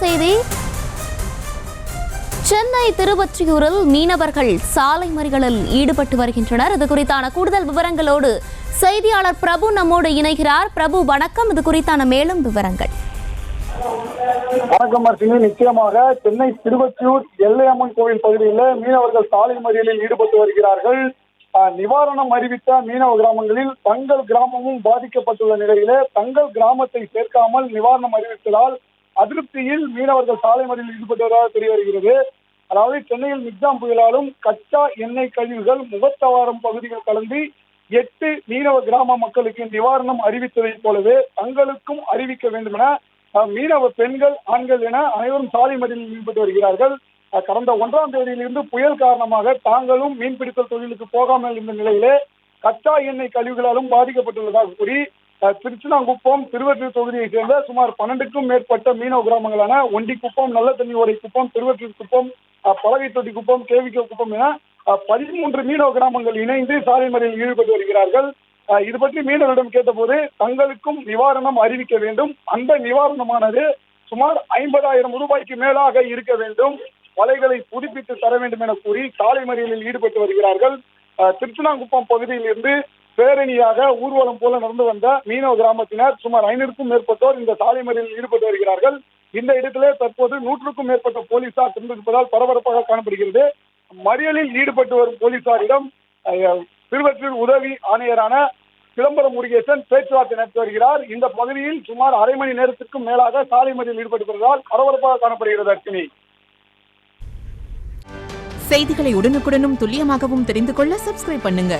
செய்தி. சென்னை திருவொற்றியூரில் மீனவர்கள் சாலை மறியலில் ஈடுபட்டு வருகின்றனர். இது குறித்தான கூடுதல் விவரங்களோடு செய்தியாளர் பிரபு நம்மோடு இணைகிறார். பிரபு வணக்கம். இது குறித்தான மேலும் விவரங்கள். வணக்கம் அர்ச்சினி. நிச்சயமாக சென்னை திருவொற்றியூர் எல்லையம்மன் கோவில் பகுதியில் மீனவர்கள் சாலை மறியலில் ஈடுபட்டு வருகிறார்கள். நிவாரணம் அறிவித்த மீனவ கிராமங்களில் தங்கள் கிராமமும் பாதிக்கப்பட்டுள்ள நிலையிலே தங்கள் கிராமத்தை சேர்க்காமல் நிவாரணம் அறிவித்ததால் அதிருப்தியில் மீனவர்கள் சாலை மறியலில் ஈடுபட்டு வருவதாக தெரிய வருகிறது. அதாவது சென்னையில் மிக்ஜாம் புயலாலும் கச்சா எண்ணெய் கழிவுகள் முகத்தவாரம் பகுதிகள் கலந்து 8 மீனவ கிராம மக்களுக்கு நிவாரணம் அறிவித்ததைப் போலவே தங்களுக்கும் அறிவிக்க வேண்டும் என மீனவ பெண்கள் ஆண்கள் என அனைவரும் சாலை மறியலில் ஈடுபட்டு வருகிறார்கள். கடந்த 1ஆம் தேதியிலிருந்து புயல் காரணமாக தாங்களும் மீன்பிடித்தல் தொழிலுக்கு போகாமல் இருந்த நிலையிலே கச்சா எண்ணெய் கழிவுகளாலும் பாதிக்கப்பட்டுள்ளதாக கூறி திருச்சினாங்குப்பம் திருவொற்றியூர் தொகுதியை சேர்ந்த சுமார் 12க்கும் மேற்பட்ட மீனவ கிராமங்களான ஒண்டிக்குப்பம், நல்ல தண்ணி ஓடை குப்பம், திருவொற்றியூர் குப்பம், பலகை தொட்டி குப்பம், கேவிக்க குப்பம் என 13 மீனவ கிராமங்கள் இணைந்து சாலை மறியலில் ஈடுபட்டு வருகிறார்கள். இது பற்றி மீனவரிடம் கேட்டபோது தங்களுக்கும் நிவாரணம் அறிவிக்க வேண்டும், அந்த நிவாரணமானது சுமார் 50,000 ரூபாய்க்கு மேலாக இருக்க வேண்டும், வலைகளை புதுப்பித்து தர வேண்டும் என கூறி சாலை மறியலில் ஈடுபட்டு வருகிறார்கள். திருச்சினாங்குப்பம் பகுதியில் இருந்து பேரணியாக ஊர்வலம் போல நடந்து வந்த மீனவ கிராமத்தினர் சுமார் 500க்கும் மேற்பட்டோர் இந்த சாலை மறியலில் ஈடுபட்டு வருகிறார்கள். இந்த இடத்திலே தற்போது 100க்கும் மேற்பட்ட போலீசார் சென்றிருப்பதால் பரபரப்பாக காணப்படுகிறது. மறியலில் ஈடுபட்டு வரும் போலீசாரிடம் திருவொற்றியூர் உதவி ஆணையரான சிதம்பரம் முருகேசன் பேச்சுவார்த்தை நடத்தி வருகிறார். இந்த பகுதியில் சுமார் அரை மணி நேரத்திற்கும் மேலாக சாலை மறியலில் ஈடுபட்டு வருவதால் பரபரப்பாக காணப்படுகிறது. அர்ச்சினி, செய்திகளை உடனுக்குடனும் துல்லியமாகவும் தெரிந்து கொள்ள சப்ஸ்கிரைப் பண்ணுங்க.